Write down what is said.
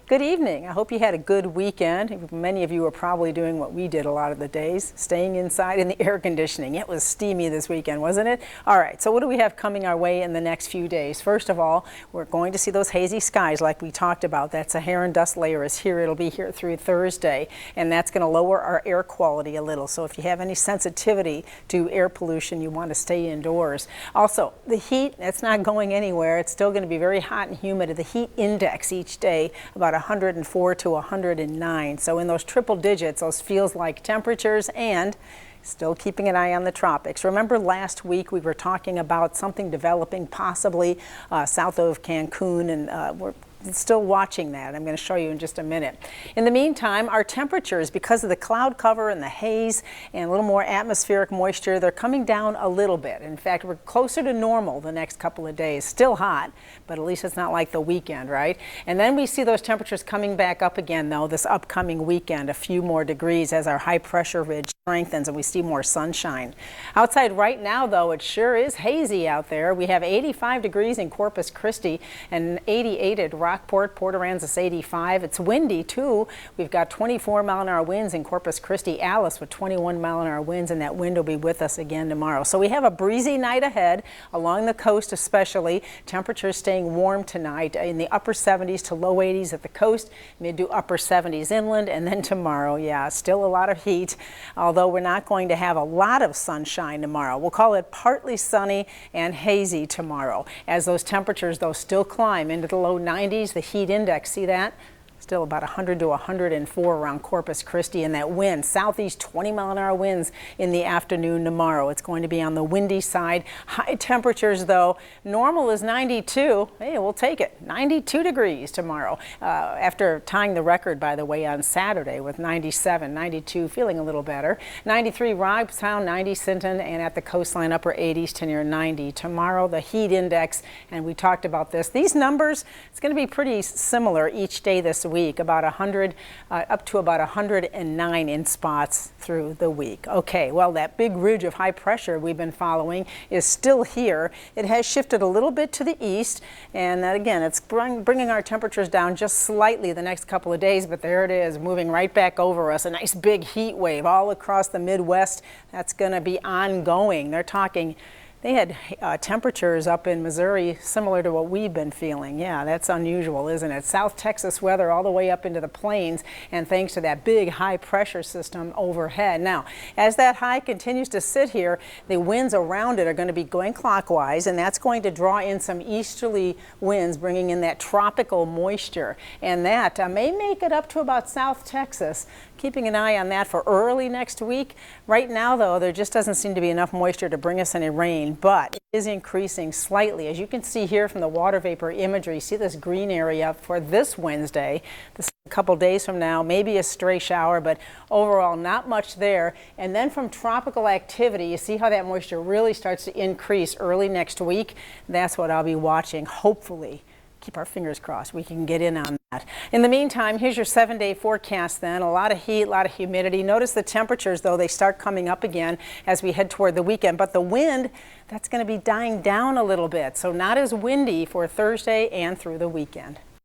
Good evening. I hope you had a good weekend. Many of you are probably doing what we did a lot of the days, staying inside in the air conditioning. It was steamy this weekend, wasn't it? All right, so what do we have coming our way in the next few days? First of all, we're going to see those hazy skies like we talked about. That Saharan dust layer is here. It'll be here through Thursday, and that's going to lower our air quality a little. So if you have any sensitivity to air pollution, you want to stay indoors. Also, the heat, it's not going anywhere. It's still going to be very hot and humid. The heat index each day, about 104 to 109. So in those triple digits, those feels like temperatures, and still keeping an eye on the tropics. Remember last week we were talking about something developing possibly south of Cancun, and we're still watching that. I'm going to show you in just a minute. In the meantime, our temperatures, because of the cloud cover and the haze and a little more atmospheric moisture, they're coming down a little bit. In fact, we're closer to normal the next couple of days. Still hot, but at least it's not like the weekend, right? And then we see those temperatures coming back up again, though, this upcoming weekend, a few more degrees as our high pressure ridge strengthens and we see more sunshine. Outside right now, though, it sure is hazy out there. We have 85 degrees in Corpus Christi and 88 at Rockport, Port Aransas 85. It's windy too. We've got 24-mile-an-hour winds in Corpus Christi, Alice with 21-mile-an-hour winds, and that wind will be with us again tomorrow. So we have a breezy night ahead along the coast, especially. Temperatures staying warm tonight in the upper 70s to low 80s at the coast, mid to upper 70s inland, and then tomorrow, yeah, still a lot of heat, although we're not going to have a lot of sunshine tomorrow. We'll call it partly sunny and hazy tomorrow as those temperatures, though, still climb into the low 90s. The heat index, see that? Still about 100 to 104 around Corpus Christi, and that wind, southeast 20-mile-an-hour winds in the afternoon tomorrow. It's going to be on the windy side. High temperatures, though, normal is 92. Hey, we'll take it. 92 degrees tomorrow. After tying the record, by the way, on Saturday with 97, 92, feeling a little better. 93 Robstown, 90 Sinton, and at the coastline upper 80s to near 90. Tomorrow, the heat index, and we talked about this. These numbers, it's going to be pretty similar each day this week, about 100 up to about 109 in spots through the week. Okay, well, that big ridge of high pressure we've been following is still here. It has shifted a little bit to the east, and again, it's bringing our temperatures down just slightly the next couple of days, but there it is, moving right back over us. A nice big heat wave all across the Midwest. That's going to be ongoing. They're talking. They had temperatures up in Missouri similar to what we've been feeling. Yeah, that's unusual, isn't it? South Texas weather all the way up into the plains, and thanks to that big high pressure system overhead. Now, as that high continues to sit here, the winds around it are going to be going clockwise, and that's going to draw in some easterly winds, bringing in that tropical moisture. And that may make it up to about South Texas. Keeping an eye on that for early next week. Right now, though, there just doesn't seem to be enough moisture to bring us any rain, but it is increasing slightly. As you can see here from the water vapor imagery, see this green area for this Wednesday. This is a couple days from now, maybe a stray shower, but overall not much there. And then from tropical activity, you see how that moisture really starts to increase early next week. That's what I'll be watching, hopefully. Keep our fingers crossed we can get in on that. In the meantime, here's your 7-day forecast then. A lot of heat, a lot of humidity. Notice the temperatures, though, they start coming up again as we head toward the weekend. But the wind, that's going to be dying down a little bit. So not as windy for Thursday and through the weekend.